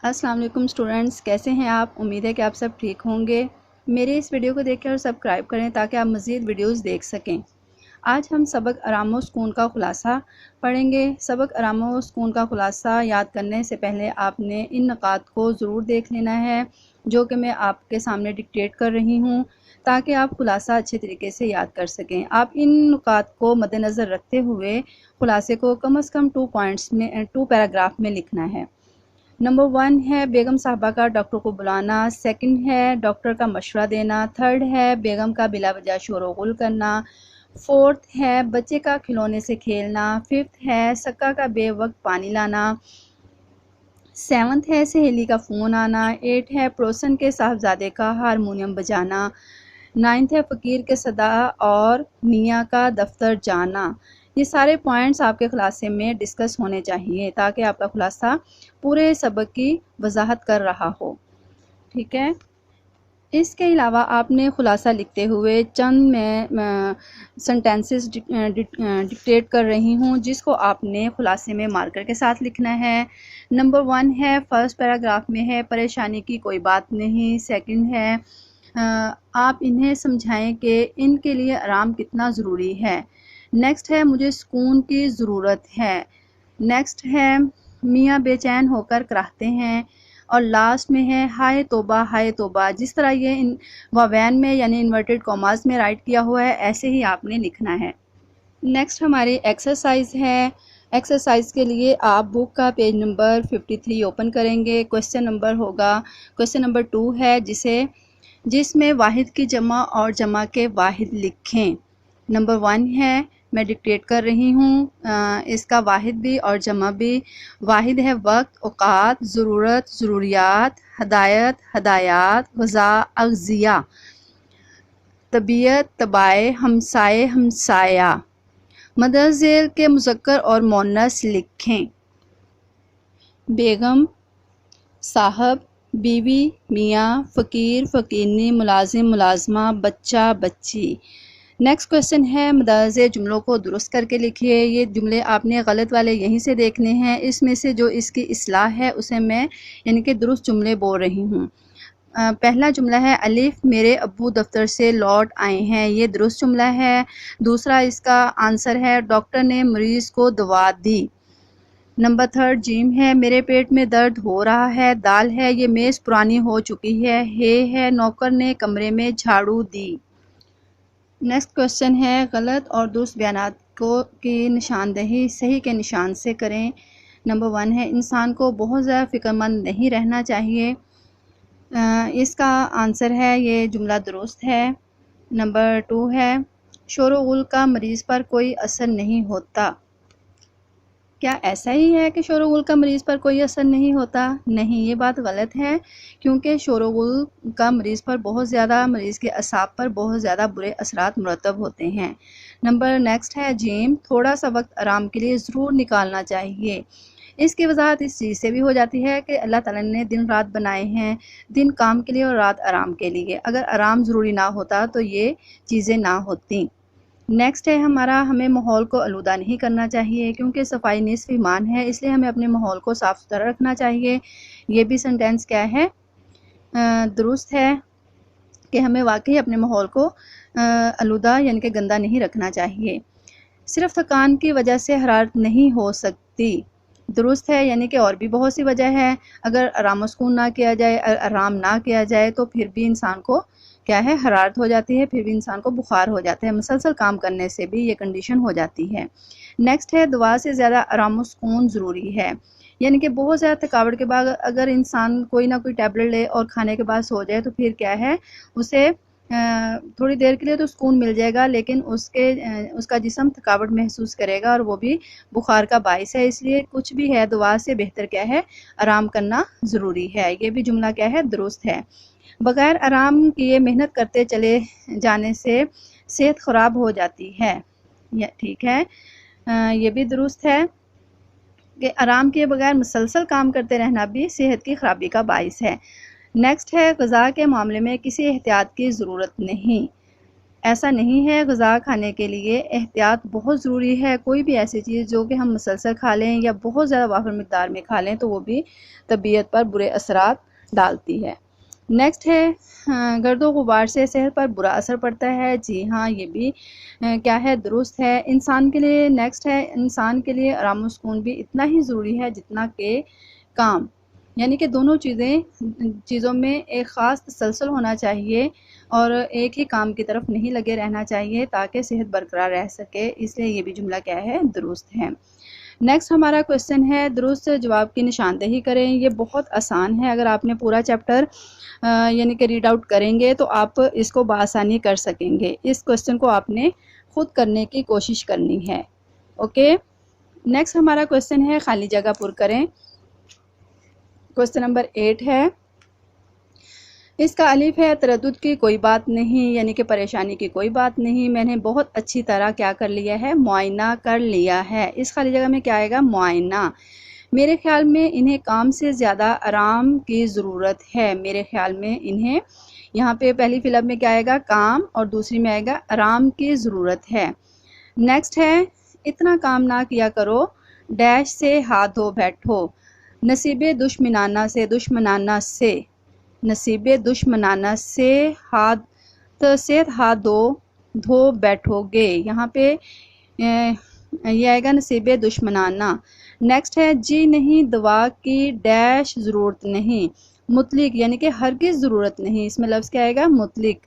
अस्सलाम वालेकुम स्टूडेंट्स, कैसे हैं आप। उम्मीद है कि आप सब ठीक होंगे। मेरे इस वीडियो को देखकर सब्सक्राइब करें ताकि आप मज़ीद वीडियोस देख सकें। आज हम सबक आराम व सुकून का ख़ुलासा पढ़ेंगे। सबक आराम व सुकून का ख़ुलासा याद करने से पहले आपने इन नुकात को ज़रूर देख लेना है जो कि मैं आपके सामने डिक्टेट कर रही हूँ, ताकि आप ख़ुलासा अच्छे तरीके से याद कर सकें। आप इन नुकात को मद्देनज़र रखते हुए ख़ुलासे को कम से कम 2 पैराग्राफ में लिखना है। नंबर 1 है बेगम साहबा का डॉक्टर को बुलाना। सेकंड है डॉक्टर का मशवरा देना। थर्ड है बेगम का बिला वजह शोर व गुल करना। फोर्थ है बच्चे का खिलौने से खेलना। फिफ्थ है सक्का का बेवक्त पानी लाना। सेवन्थ है सहेली का फ़ोन आना। एट है पड़ोसन के साहबजादे का हारमोनियम बजाना। नाइन्थ है फ़कीर के सदा और मियाँ का दफ्तर जाना। ये सारे पॉइंट्स आपके ख़ुलासे में डिस्कस होने चाहिए ताकि आपका ख़ुलासा पूरे सबक की वजाहत कर रहा हो। ठीक है। इसके अलावा आपने ख़ुलासा लिखते हुए चंद मैं सेंटेंसेस डिक्टेट कर रही हूँ जिसको आपने ख़ुलासे में मार्कर के साथ लिखना है। नंबर 1 है फर्स्ट पैराग्राफ में है परेशानी की कोई बात नहीं। सेकंड है आप इन्हें समझाएं कि इनके लिए आराम कितना ज़रूरी है। नेक्स्ट है मुझे सुकून की ज़रूरत है। नेक्स्ट है मियाँ बेचैन होकर कराहते हैं। और लास्ट में है हाय तौबा। जिस तरह ये इन वावैन में यानी इन्वर्टेड कॉमास में राइट किया हुआ है ऐसे ही आपने लिखना है। नेक्स्ट हमारी एक्सरसाइज है। एक्सरसाइज के लिए आप बुक का पेज नंबर 53 ओपन करेंगे। क्वेश्चन नंबर होगा क्वेश्चन नंबर 2 है जिसमें वाहिद की जमा और जमा के वाहिद लिखें। नंबर 1 है मैं डिक्टेट कर रही हूँ। इसका वाहिद भी और जमा भी। वाहिद है वक्त, औकात, ज़रूरत, ज़रूरियात, हदायत, हदायात, गज़ा, अग़ज़िया, तबीयत, तबाए, हमसाए, हमसाया। मदरज़ेल के मुज़क्कर और मुअन्नस लिखें। बेगम, साहब, बीवी, मियाँ, फ़कीर, फ़कीरनी, मुलाजिम, मुलाजमा, बच्चा, बच्ची। नेक्स्ट क्वेश्चन है मदरजे जुमलों को दुरुस्त करके लिखिए। ये जुमले आपने गलत वाले यहीं से देखने हैं। इसमें से जो इसकी इस्लाह है उसे मैं यानी कि दुरुस्त जुमले बोल रही हूँ। पहला जुमला है अलिफ मेरे अब्बू दफ्तर से लौट आए हैं। ये दुरुस्त जुमला है। दूसरा इसका आंसर है डॉक्टर ने मरीज़ को दवा दी। नंबर 3 जीम है मेरे पेट में दर्द हो रहा है। दाल है ये मेज़ पुरानी हो चुकी है। हे है नौकर ने कमरे में झाड़ू दी। नेक्स्ट क्वेश्चन है गलत और दुरुस्त बयानात की निशानदेही सही के निशान से करें। नंबर 1 है इंसान को बहुत ज़्यादा फ़िक्रमंद नहीं रहना चाहिए। इसका आंसर है ये जुमला दुरुस्त है। नंबर 2 है शोर व गुल का मरीज़ पर कोई असर नहीं होता। क्या ऐसा ही है कि शोर व गुल का मरीज़ पर कोई असर नहीं होता? नहीं, ये बात गलत है क्योंकि शोर व गुल का मरीज़ पर बहुत ज़्यादा मरीज़ के असाब पर बहुत ज़्यादा बुरे असरात मुरतब होते हैं। नंबर नेक्स्ट है जीम थोड़ा सा वक्त आराम के लिए ज़रूर निकालना चाहिए। इसकी वजाहत इस चीज़ से भी हो जाती है कि अल्लाह ताला ने दिन रात बनाए हैं, दिन काम के लिए और रात आराम के लिए। अगर आराम ज़रूरी ना होता तो ये चीज़ें ना होती। नेक्स्ट है हमारा हमें माहौल को आलूदा नहीं करना चाहिए क्योंकि सफाई निस्फ़ ईमान है, इसलिए हमें अपने माहौल को साफ़ सुथरा रखना चाहिए। ये भी सेंटेंस क्या है दुरुस्त है कि हमें वाकई अपने माहौल को आलूदा यानी कि गंदा नहीं रखना चाहिए। सिर्फ थकान की वजह से हरारत नहीं हो सकती। दुरुस्त है यानी कि और भी बहुत सी वजह है। अगर आराम सुकून ना किया जाए, आराम ना किया जाए तो फिर भी इंसान को क्या है हरारत हो जाती है, फिर भी इंसान को बुखार हो जाता है। मुसलसल काम करने से भी ये कंडीशन हो जाती है। नेक्स्ट है दुआ से ज़्यादा आराम सुकून ज़रूरी है। यानी कि बहुत ज़्यादा थकावट के बाद अगर इंसान कोई ना कोई टैबलेट ले और खाने के बाद सो जाए तो फिर क्या है उसे थोड़ी देर के लिए तो सुकून मिल जाएगा, लेकिन उसका जिस्म थकावट महसूस करेगा और वो भी बुखार का बाइस है। इसलिए कुछ भी है दुआ से बेहतर क्या है आराम करना ज़रूरी है। ये भी जुमला क्या है दुरुस्त है। बगैर आराम किए मेहनत करते चले जाने से सेहत ख़राब हो जाती है। ठीक है। ये भी दुरुस्त है कि आराम किए बगैर मुसलसल काम करते रहना भी सेहत की ख़राबी का बाइस है। नेक्स्ट है ग़ज़ा के मामले में किसी एहतियात की ज़रूरत नहीं। ऐसा नहीं है। ग़िज़ा खाने के लिए एहतियात बहुत ज़रूरी है। कोई भी ऐसी चीज़ जो कि हम मुसलसल खा लें या बहुत ज़्यादा वाफिर मिक़दार में खा लें तो वो भी तबीयत पर बुरे असरात डालती है। नेक्स्ट है गर्दो गुबार से सेहत पर बुरा असर पड़ता है। जी हाँ, ये भी क्या है, दुरुस्त है। इंसान के लिए नेक्स्ट है, इंसान के लिए आराम व सुकून भी इतना ही ज़रूरी है जितना कि काम, यानी कि दोनों चीज़ों में एक ख़ास तसलसल होना चाहिए और एक ही काम की तरफ नहीं लगे रहना चाहिए ताकि सेहत बरकरार रह सके। इसलिए ये भी जुमला क्या है, दुरुस्त है। नेक्स्ट हमारा क्वेश्चन है, दुरुस्त जवाब की निशानदेही करें। ये बहुत आसान है। अगर आपने पूरा चैप्टर यानी कि रीड आउट करेंगे तो आप इसको बआसानी कर सकेंगे। इस क्वेश्चन को आपने खुद करने की कोशिश करनी है। ओके, नेक्स्ट हमारा क्वेश्चन है, खाली जगह पुर करें। क्वेश्चन नंबर 8 है, इसका अलिफ है, तरद्दुद की कोई बात नहीं, यानी कि परेशानी की कोई बात नहीं। मैंने बहुत अच्छी तरह क्या कर लिया है, मुआयना कर लिया है। इस खाली जगह में क्या आएगा, मुआयना। मेरे ख्याल में इन्हें काम से ज़्यादा आराम की ज़रूरत है। मेरे ख्याल में इन्हें, यहाँ पे पहली फिलअप में क्या आएगा, काम, और दूसरी में आएगा आराम की ज़रूरत है। नेक्स्ट है, इतना काम ना किया करो, डैश से हाथ धो बैठो। नसीबे दुश्मनाना से, दुश्मनाना से, नसीबे दुश्मनाना से हाथ धो बैठोगे। यहाँ पे ये आएगा नसीबे दुश्मनाना। नेक्स्ट है, जी नहीं दवा की डैश ज़रूरत नहीं, मुतलिक, यानी कि हरगिज़ ज़रूरत नहीं। इसमें लफ्ज़ क्या आएगा, मुतलिक।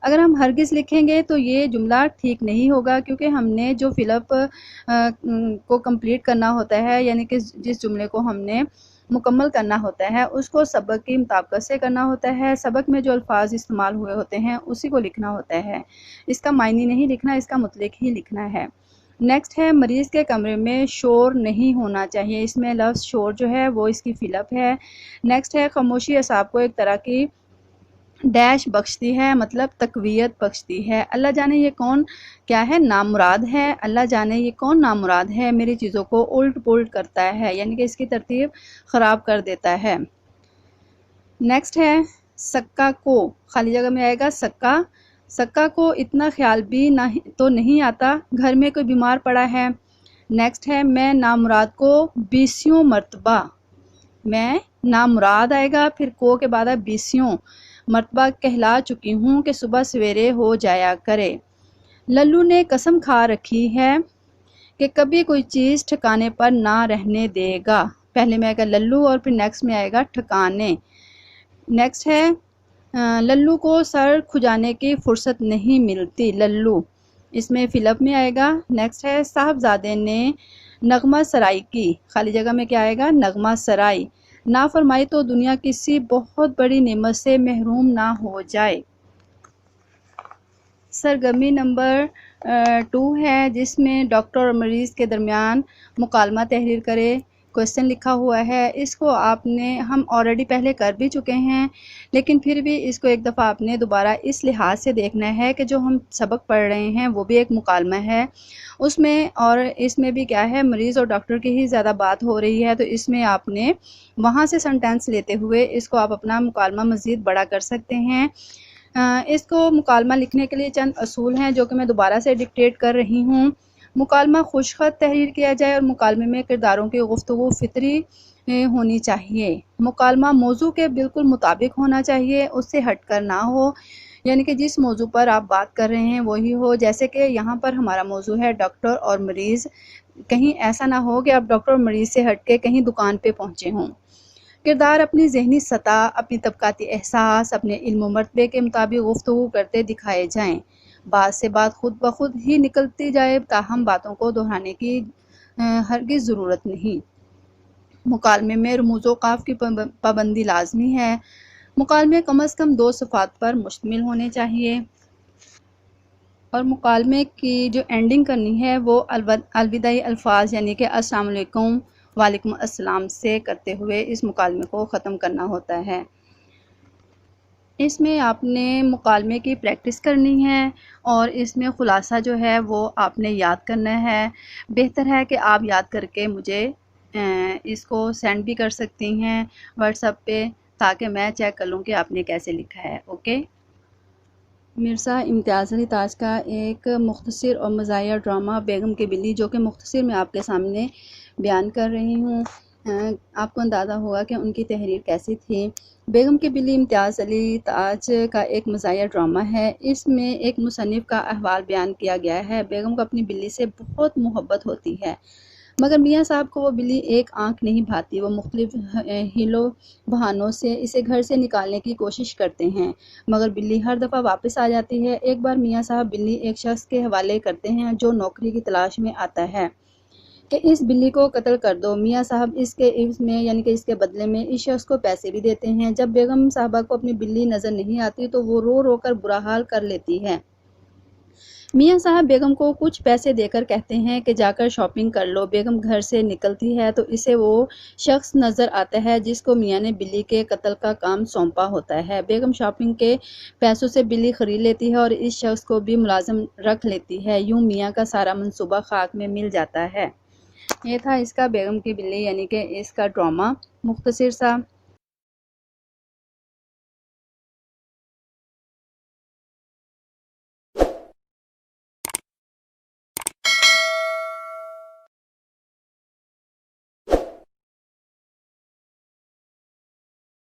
अगर हम हरगिज़ लिखेंगे तो ये जुमला ठीक नहीं होगा, क्योंकि हमने जो फिलअप को कंप्लीट करना होता है, यानी कि जिस जुमले को हमने मुकम्मल करना होता है उसको सबक की मुताबिकत से करना होता है। सबक में जो अल्फाज इस्तेमाल हुए होते हैं उसी को लिखना होता है। इसका मायने नहीं लिखना, इसका मुतलिक ही लिखना है। नेक्स्ट है, मरीज़ के कमरे में शोर नहीं होना चाहिए। इसमें लफ्ज़ शोर जो है वो इसकी फिलअप है। नेक्स्ट है, खामोशी असाब को एक तरह की डैश बख्शती है, मतलब तकवीयत बख्शती है। अल्लाह जाने ये कौन क्या है, नामुराद है। अल्लाह जाने ये कौन नामुराद है, मेरी चीज़ों को उल्ट पुल्ट करता है, यानी कि इसकी तरतीब ख़राब कर देता है। नेक्स्ट है, सक्का को, खाली जगह में आएगा सक्का। सक्का को इतना ख्याल भी नहीं आता, घर में कोई बीमार पड़ा है। नेक्स्ट है, मैं नामुराद को 20 मरतबा, मैं नामुराद आएगा, फिर को के बाद 20 मरतबा कहला चुकी हूँ कि सुबह सवेरे हो जाया करे। लल्लू ने कसम खा रखी है कि कभी कोई चीज़ ठिकाने पर ना रहने देगा। पहले में आएगा लल्लू और फिर नेक्स्ट में आएगा ठिकाने। नेक्स्ट है, लल्लू को सर खुजाने की फुर्सत नहीं मिलती, लल्लू, इसमें फिलअप में आएगा। नेक्स्ट है, साहबजादे ने नगमा सराई की, खाली जगह में क्या आएगा, नगमा सराई। नाफरमाई तो दुनिया किसी बहुत बड़ी नेमत से महरूम ना हो जाए। सरगर्मी नंबर 2 है, जिसमें डॉक्टर और मरीज़ के दरमियान मुकालमा तहरीर करे। क्वेश्चन लिखा हुआ है, इसको हम ऑलरेडी पहले कर भी चुके हैं, लेकिन फिर भी इसको एक दफ़ा आपने दोबारा इस लिहाज से देखना है कि जो हम सबक पढ़ रहे हैं वो भी एक मुकालमा है उसमें, और इसमें भी क्या है, मरीज़ और डॉक्टर की ही ज़्यादा बात हो रही है, तो इसमें आपने वहाँ से सेंटेंस लेते हुए इसको आप अपना मुकालमा मज़ीद बड़ा कर सकते हैं। इसको मुकालमा लिखने के लिए चंद असूल हैं जो कि मैं दोबारा से डिक्टेट कर रही हूँ। मुकालमा खुशखत तहरीर किया जाए और मुकालमे में किरदारों की गुफ्तगू फितरी होनी चाहिए। मुकालमा मौजू के बिल्कुल मुताबिक होना चाहिए, उससे हटकर ना हो, यानी कि जिस मौजू पर आप बात कर रहे हैं वही हो। जैसे कि यहाँ पर हमारा मौजू है डॉक्टर और मरीज़, कहीं ऐसा ना हो कि आप डॉक्टर और मरीज़ से हट के कहीं दुकान पे पहुँचे हों। किरदार अपनी ज़हनी सतह, अपनी तबकाती एहसास, अपने इल्म मर्तबे के मुताबिक गुफ्तगू करते दिखाए जाएँ। बात से बात खुद ब खुद ही निकलती जाए, ताहम बातों को दोहराने की हरगिज़ ज़रूरत नहीं। मुकालमे में रमूज़ो क़ाफ़ की पाबंदी लाजमी है। मुकालमे कम अज़ कम 2 सफ़ात पर मुश्तमिल होने चाहिए और मुकालमे की जो एंडिंग करनी है वो अलविदाई अल्फाज यानी कि अस्सलाम वालेकुम, वालेकुम अस्सलाम से करते हुए इस मुकालमे को ख़त्म करना होता है। इसमें आपने मुकालमे की प्रैक्टिस करनी है और इसमें ख़ुलासा जो है वो आपने याद करना है। बेहतर है कि आप याद करके मुझे इसको सेंड भी कर सकती हैं व्हाट्सएप पे, ताकि मैं चेक कर लूँ कि आपने कैसे लिखा है। ओके। मिर्ज़ा इम्तियाज़ अली ताज का एक मुख्तसर और मज़ाहिया ड्रामा बेगम की बिल्ली, जो कि मुख्तसर मैं आपके सामने बयान कर रही हूँ। आपको अंदाज़ा होगा कि उनकी तहरीर कैसी थी। बेगम की बिल्ली इम्तियाज़ अली ताज का एक मज़ाहिया ड्रामा है। इसमें एक मुसन्निफ़ का अहवाल बयान किया गया है। बेगम को अपनी बिल्ली से बहुत मोहब्बत होती है, मगर मियाँ साहब को वो बिल्ली एक आंख नहीं भाती। वो मुख्तलिफ हीलों बहानों से इसे घर से निकालने की कोशिश करते हैं, मगर बिल्ली हर दफ़ा वापस आ जाती है। एक बार मियाँ साहब बिल्ली एक शख्स के हवाले करते हैं जो नौकरी की तलाश में आता है कि इस बिल्ली को कत्ल कर दो। मियाँ साहब इसके इव्ज़ में यानी कि इसके बदले में इस शख्स को पैसे भी देते हैं। जब बेगम साहबा को अपनी बिल्ली नज़र नहीं आती तो वो रो रो कर बुरा हाल कर लेती है। मियाँ साहब बेगम को कुछ पैसे देकर कहते हैं कि जाकर शॉपिंग कर लो। बेगम घर से निकलती है तो इसे वो शख्स नज़र आता है जिसको मियाँ ने बिल्ली के कत्ल का काम सौंपा होता है। बेगम शॉपिंग के पैसों से बिल्ली खरीद लेती है और इस शख्स को भी मुलाजिम रख लेती है। यूँ मियाँ का सारा मंसूबा खाक में मिल जाता है। ये था इसका बेगम की बिल्ली यानी कि इसका ड्रामा, मुख्तसर सा।